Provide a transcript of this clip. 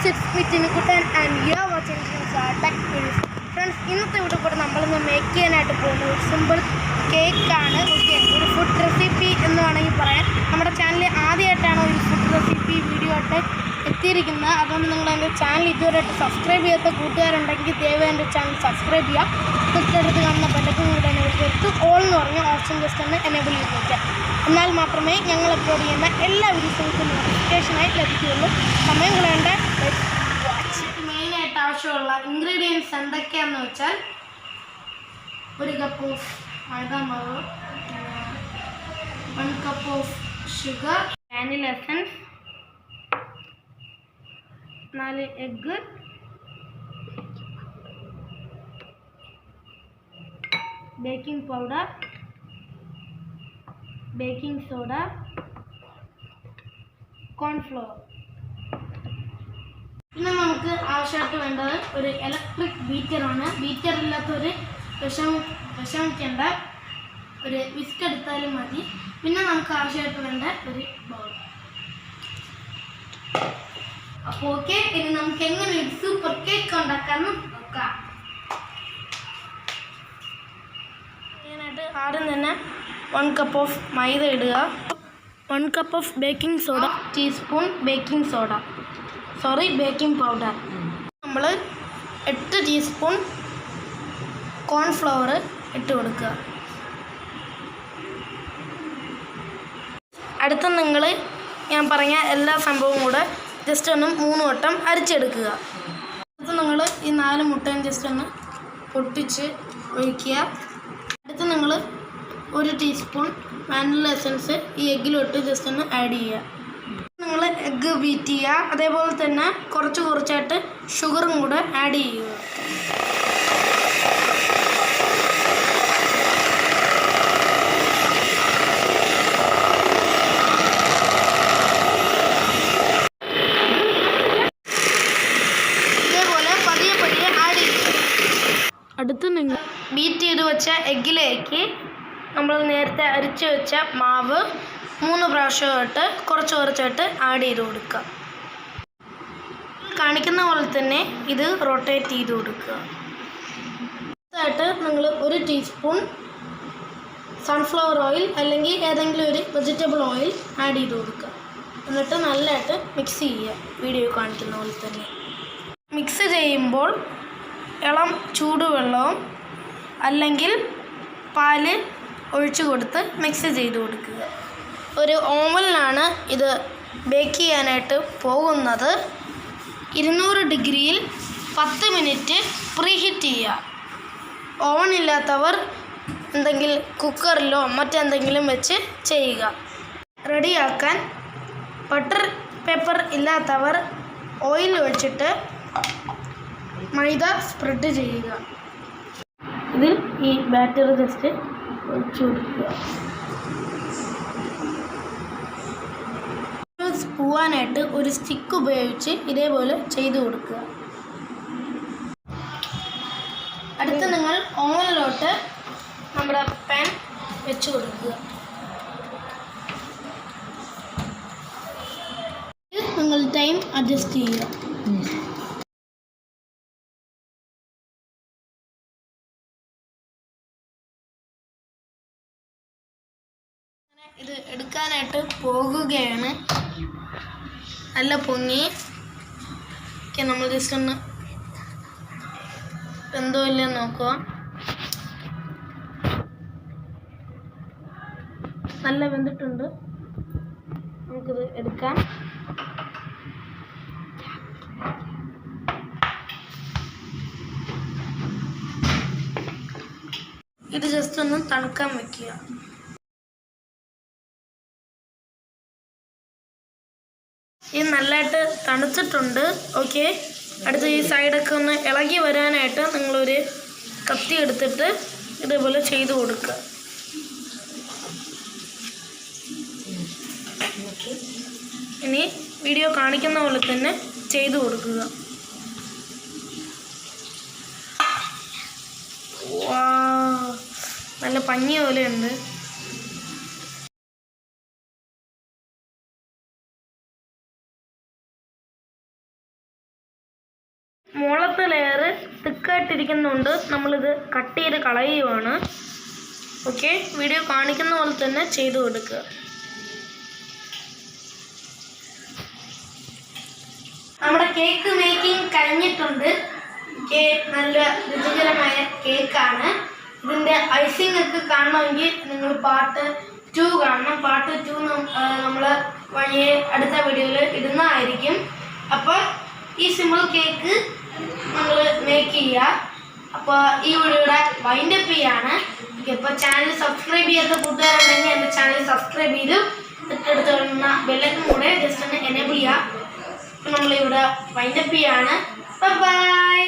Friends, it's me Tinikutan and you are watching Tech News. Friends, ഇന്നത്തെ video കൂടെ നമ്മളിന്ന് make ചെയ്യാനായിട്ട് പോകുന്നത് ഒരു സിമ്പിൾ കേക്കാണ്. ഓക്കെ, ഒരു ഫുഡ് റെസിപ്പി എന്ന് വേണമെങ്കിൽ പറയാം. നമ്മുടെ ചാനലിൽ ആദ്യമായിട്ടാണ് ഒരു ഫുഡ് റെസിപ്പി വീഡിയോ ആയിട്ട് എത്തിയിരിക്കുന്നത്. അതുകൊണ്ട് നിങ്ങൾ എൻ്റെ ചാനൽ ഇതുവരെയായിട്ട് സബ്സ്ക്രൈബ് ചെയ്യാത്ത കൂട്ടുകാരുണ്ടെങ്കിൽ ദയവായി എൻ്റെ ചാനൽ സബ്സ്ക്രൈബ് ചെയ്യുക. തൊട്ടടുത്ത് കാണുന്ന ബെല്ലൈക്കൺ കൂടെ എനേബിൾ ചെയ്തിട്ട് ഓൾ എന്ന് പറഞ്ഞ ഓപ്ഷൻ ജസ്റ്റ് ഒന്ന് എനേബിൾ ചെയ്ത് വയ്ക്കാം. എന്നാൽ മാത്രമേ ഞങ്ങൾ അപ്ലോഡ് ചെയ്യുന്ന എല്ലാ വീഡിയോസുകൾക്കും നോട്ടിഫിക്കേഷനായി ലഭിക്കുകയുള്ളൂ. സമയം കളയേണ്ട. മെയിനായിട്ട് ആവശ്യമുള്ള ഇൻഗ്രീഡിയൻസ് എന്തൊക്കെയാണെന്ന് വെച്ചാൽ ഒരു കപ്പ് ഓഫ് മൈദാമാവ്, 1 cup of sugar, vanilla essence, 4 egg, baking powder, baking soda, cornflour. പിന്നെ നമുക്ക് ആവശ്യമായിട്ട് വേണ്ടത് ഒരു ഇലക്ട്രിക് ബീറ്ററാണ്. ബീറ്റർ ഇല്ലാത്തൊരു വിഷമിക്കേണ്ട, ഒരു വിസ്ക് എടുത്താലും മതി. പിന്നെ നമുക്ക് ആവശ്യമായിട്ട് വേണ്ട ഒരു ബൗൾ. അപ്പോൾ ഓക്കെ, ഇനി നമുക്ക് എങ്ങനെ ഒരു സൂപ്പർ കേക്ക് ഉണ്ടാക്കാമെന്ന് നോക്കാം. ഇതിനായിട്ട് ആദ്യം തന്നെ 1 കപ്പ് ഓഫ് മൈദ ഇടുക, 1 cup of baking soda, teaspoon baking powder. നമ്മൾ 8 ടീസ്പൂൺ കോൺഫ്ലവർ ഇട്ട് കൊടുക്കുക. അടുത്ത ഞാൻ പറഞ്ഞ എല്ലാ സംഭവവും കൂടെ ജസ്റ്റ് ഒന്ന് 3 വട്ടം അരിച്ചെടുക്കുക. അടുത്ത് നിങ്ങൾ ഈ 4 മുട്ടയും ജസ്റ്റ് ഒന്ന് പൊട്ടിച്ച് ഒഴിക്കുക. അടുത്ത് നിങ്ങൾ 1 ടീസ്പൂൺ വാനില എസൻസ് ഈ എഗ്ഗിലോട്ട് ജസ്റ്റ് ഒന്ന് ആഡ് ചെയ്യുക. നിങ്ങൾ എഗ്ഗ് ബീറ്റ് ചെയ്യുക. അതേപോലെ തന്നെ കുറച്ചായിട്ട് ഷുഗറും കൂടെ ആഡ് ചെയ്യുക. ഇതേപോലെ പതിയെ ആഡ് ചെയ്യുക. അടുത്ത് നിങ്ങൾ ബീറ്റ് ചെയ്ത് വെച്ച എഗ്ഗിലേക്ക് നമ്മൾ നേരത്തെ അരിച്ച് വെച്ച മാവ് 3 പ്രാവശ്യമായിട്ട് കുറച്ചായിട്ട് ആഡ് ചെയ്ത് കൊടുക്കുക. കാണിക്കുന്ന പോലെ തന്നെ ഇത് റൊട്ടേറ്റ് ചെയ്ത് കൊടുക്കുക. അടുത്തായിട്ട് നിങ്ങൾ 1 ടീസ്പൂൺ സൺഫ്ലവർ ഓയിൽ അല്ലെങ്കിൽ ഏതെങ്കിലും ഒരു വെജിറ്റബിൾ ഓയിൽ ആഡ് ചെയ്ത് കൊടുക്കുക. എന്നിട്ട് നല്ലതായിട്ട് മിക്സ് ചെയ്യുക. വീഡിയോ കാണിക്കുന്ന പോലെ തന്നെ മിക്സ് ചെയ്യുമ്പോൾ ഇളം ചൂടുവെള്ളവും അല്ലെങ്കിൽ പാല് ഒഴിച്ചു കൊടുത്ത് മിക്സ് ചെയ്ത് കൊടുക്കുക. ഒരു ഓവനിലാണ് ഇത് ബേക്ക് ചെയ്യാനായിട്ട് പോകുന്നത്. 200 ഡിഗ്രിയിൽ 10 മിനിറ്റ് പ്രീഹീറ്റ് ചെയ്യുക. ഓവൻ ഇല്ലാത്തവർ എന്തെങ്കിലും കുക്കറിലോ മറ്റെന്തെങ്കിലും വെച്ച് ചെയ്യുക. റെഡിയാക്കാൻ ബട്ടർ പേപ്പർ ഇല്ലാത്തവർ ഓയിൽ ഒഴിച്ചിട്ട് മൈദ സ്പ്രെഡ് ചെയ്യുക. ഇതിൽ ഈ ബാറ്റർ ജസ്റ്റ് ഒഴിച്ചു കൊടുക്കുക. പോവാനായിട്ട് ഒരു സ്റ്റിക്ക് ഉപയോഗിച്ച് ഇതേപോലെ ചെയ്തു കൊടുക്കുക. അടുത്ത് നിങ്ങൾ ഓവനിലോട്ട് നമ്മുടെ പാൻ വെച്ച് കൊടുക്കുക. നിങ്ങൾ ടൈം അഡ്ജസ്റ്റ് ചെയ്യുക. ഇത് എടുക്കാനായിട്ട് പോകുകയാണ്. നല്ല പൊങ്ങി നമ്മൾ ജസ്റ്റ് ഒന്ന് എന്തോ ഇല്ലെന്ന് നോക്കുക. നല്ല വെന്തിട്ടുണ്ട്. നമുക്കിത് എടുക്കാം. ഇത് ജസ്റ്റ് ഒന്ന് തണുക്കാൻ വയ്ക്കുക. ഇത് നല്ലതായിട്ട് തണുത്തിട്ടുണ്ട്. ഓക്കെ, അടുത്ത് ഈ സൈഡൊക്കെ ഒന്ന് ഇളകി വരാനായിട്ട് നിങ്ങളൊരു കത്തി എടുത്തിട്ട് ഇതേപോലെ ചെയ്ത് കൊടുക്കുക. ഇനി വീഡിയോ കാണിക്കുന്ന പോലെ തന്നെ ചെയ്ത് കൊടുക്കുക. നല്ല പഞ്ഞി പോലെയുണ്ട്. മുകളത്തെ ലെയർ തിക്കായിട്ടിരിക്കുന്നുണ്ട്, നമ്മളിത് കട്ട് ചെയ്ത് കളയുവാണ്. ഓക്കെ, വീഡിയോ കാണിക്കുന്ന പോലെ തന്നെ ചെയ്തു കൊടുക്കുക. നമ്മുടെ കേക്ക് മേക്കിംഗ് കഴിഞ്ഞിട്ടുണ്ട്. നല്ല രുചികരമായ കേക്കാണ്. ഇതിൻ്റെ ഐസിംഗ് ഒക്കെ കാണണമെങ്കിൽ നിങ്ങൾ പാർട്ട് 2 കാണണം. പാർട്ട് 2 നമ്മൾ വഴിയെ അടുത്ത വീഡിയോയിൽ ഇടുന്നതായിരിക്കും. അപ്പോൾ ഈ സിമ്പിൾ കേക്ക് നമ്മൾ മേക്ക് ചെയ്യുക. അപ്പോൾ ഈ വീഡിയോയുടെ വൈൻഡപ്പ് ചെയ്യാണ്. ഇപ്പോൾ ചാനൽ സബ്സ്ക്രൈബ് ചെയ്യാത്ത കൂട്ടുകാരുണ്ടെങ്കിൽ എൻ്റെ ചാനൽ സബ്സ്ക്രൈബ് ചെയ്ത് തൊട്ടടുത്ത് വരുന്ന ബെല്ലൈക്കൺ കൂടെ ജസ്റ്റ് ഒന്ന് എനേബിൾ ചെയ്യുക. അപ്പോൾ നമ്മളിവിടെ വൈൻഡപ്പ് ചെയ്യാണ്. ബൈ.